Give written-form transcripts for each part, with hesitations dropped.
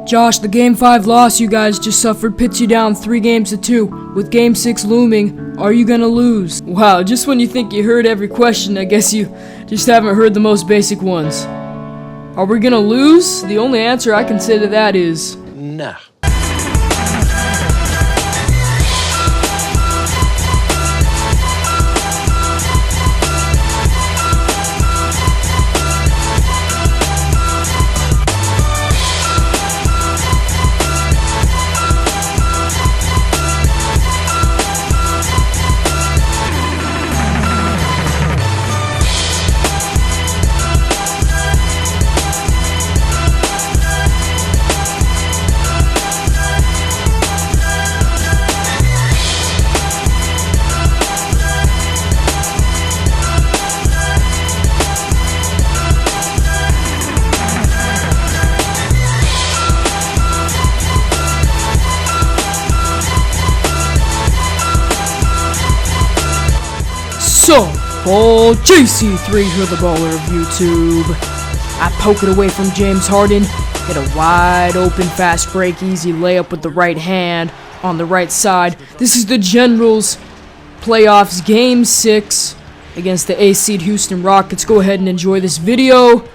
Josh, the Game 5 loss you guys just suffered puts you down 3-2. With Game 6 looming, are you gonna lose? Wow, just when you think you heard every question, I guess you just haven't heard the most basic ones. Are we gonna lose? The only answer I can say to that is... nah. So, Squad JC3 here, the baller of YouTube. I poke it away from James Harden, get a wide open fast break, easy layup with the right hand on the right side. This is the Generals playoffs Game 6 against the A-seed Houston Rockets. Go ahead and enjoy this video.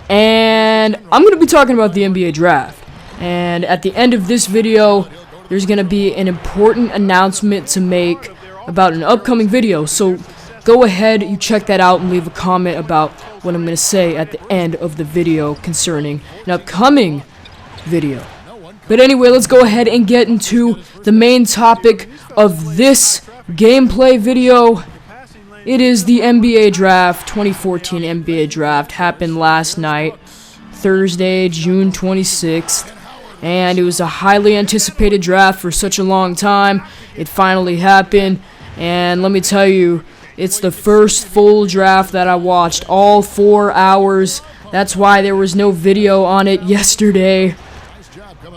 And I'm going to be talking about the NBA draft. And at the end of this video, there's going to be an important announcement to make about an upcoming video, so go ahead, you check that out and leave a comment about what I'm going to say at the end of the video concerning an upcoming video. But anyway, let's go ahead and get into the main topic of this gameplay video. It is the NBA draft. 2014 NBA draft happened last night, Thursday, June 26th. And it was a highly anticipated draft for such a long time. It finally happened. And let me tell you, it's the first full draft that I watched, all 4 hours. That's why there was no video on it yesterday.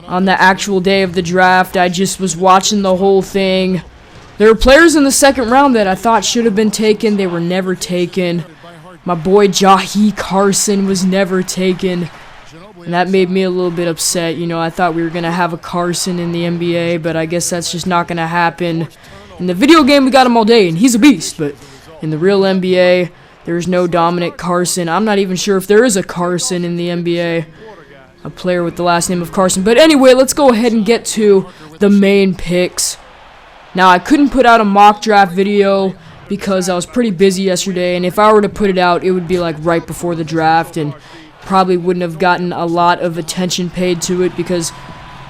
On the actual day of the draft, I just was watching the whole thing. There were players in the second round that I thought should have been taken. They were never taken. My boy Jahi Carson was never taken. And that made me a little bit upset. You know, I thought we were going to have a Carson in the NBA, but I guess that's just not going to happen. In the video game, we got him all day, and he's a beast. But in the real NBA, there's no Dominic Carson. I'm not even sure if there is a Carson in the NBA. A player with the last name of Carson. But anyway, let's go ahead and get to the main picks. Now, I couldn't put out a mock draft video because I was pretty busy yesterday. And if I were to put it out, it would be like right before the draft. And probably wouldn't have gotten a lot of attention paid to it because,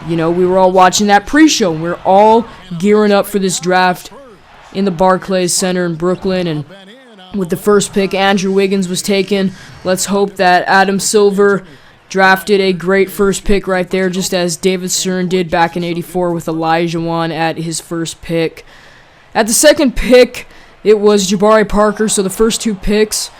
you know, we were all watching that pre-show. We were all gearing up for this draft in the Barclays Center in Brooklyn. And with the first pick, Andrew Wiggins was taken. Let's hope that Adam Silver drafted a great first pick right there, just as David Stern did back in '84 with Elijah Wan at his first pick. At the second pick, it was Jabari Parker. So the first two picks,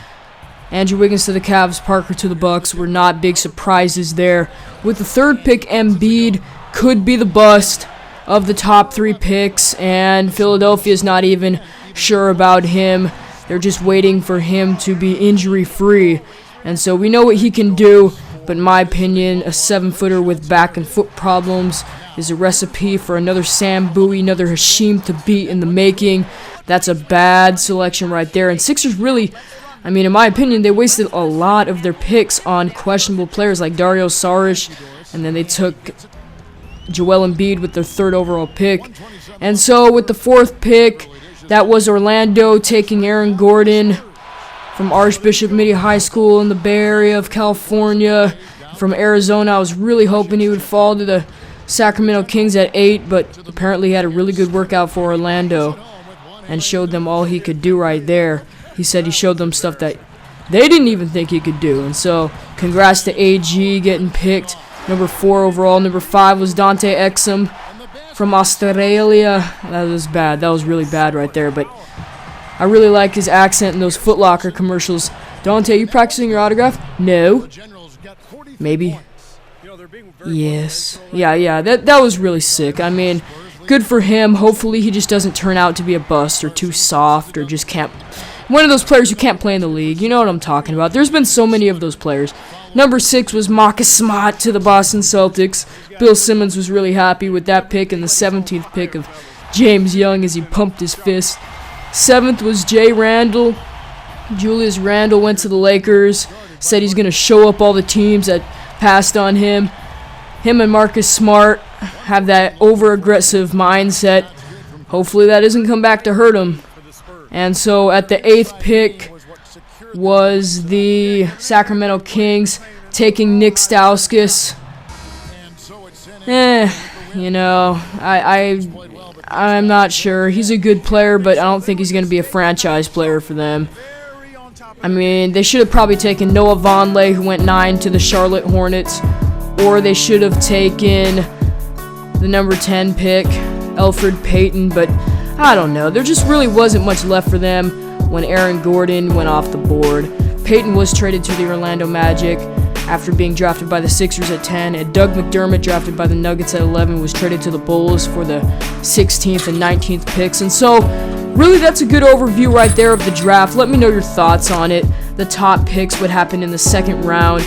Andrew Wiggins to the Cavs, Parker to the Bucks, were not big surprises there. With the third pick, Embiid could be the bust of the top 3 picks, and Philadelphia's not even sure about him. They're just waiting for him to be injury-free. And so we know what he can do, but in my opinion, a 7-footer with back and foot problems is a recipe for another Sam Bowie, another Hashim to beat in the making. That's a bad selection right there. And Sixers really, I mean, in my opinion, they wasted a lot of their picks on questionable players like Dario Saric, and then they took Joel Embiid with their 3rd overall pick. And so with the 4th pick, that was Orlando taking Aaron Gordon from Archbishop Mitty High School in the Bay Area of California. From Arizona, I was really hoping he would fall to the Sacramento Kings at 8, but apparently he had a really good workout for Orlando and showed them all he could do right there. He said he showed them stuff that they didn't even think he could do. And so, congrats to AG getting picked. Number 4 overall. Number 5 was Dante Exum from Australia. That was bad. That was really bad right there. But I really like his accent in those Foot Locker commercials. Dante, you practicing your autograph? No. Maybe. Yes. Yeah. That was really sick. I mean, good for him. Hopefully he just doesn't turn out to be a bust or too soft or just can't one of those players who can't play in the league. You know what I'm talking about. There's been so many of those players. Number 6 was Marcus Smart to the Boston Celtics. Bill Simmons was really happy with that pick, and the 17th pick of James Young as he pumped his fist. 7th was Jay Randall. Julius Randle went to the Lakers. Said he's going to show up all the teams that passed on him. Him and Marcus Smart have that over-aggressive mindset. Hopefully that doesn't come back to hurt him. And so at the 8th pick was the Sacramento Kings taking Nick Stauskas. You know, I'm not sure. He's a good player, but I don't think he's going to be a franchise player for them. I mean, they should have probably taken Noah Vonleh, who went 9 to the Charlotte Hornets, or they should have taken the number 10 pick, Elfrid Payton, but I don't know. There just really wasn't much left for them when Aaron Gordon went off the board. Payton was traded to the Orlando Magic after being drafted by the Sixers at 10, and Doug McDermott, drafted by the Nuggets at 11, was traded to the Bulls for the 16th and 19th picks. And so, really, that's a good overview right there of the draft. Let me know your thoughts on it. The top picks, what happened in the second round.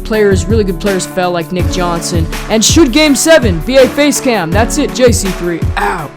Players, really good players fell like Nick Johnson. And should Game 7 be a face cam? That's it, JC3 out.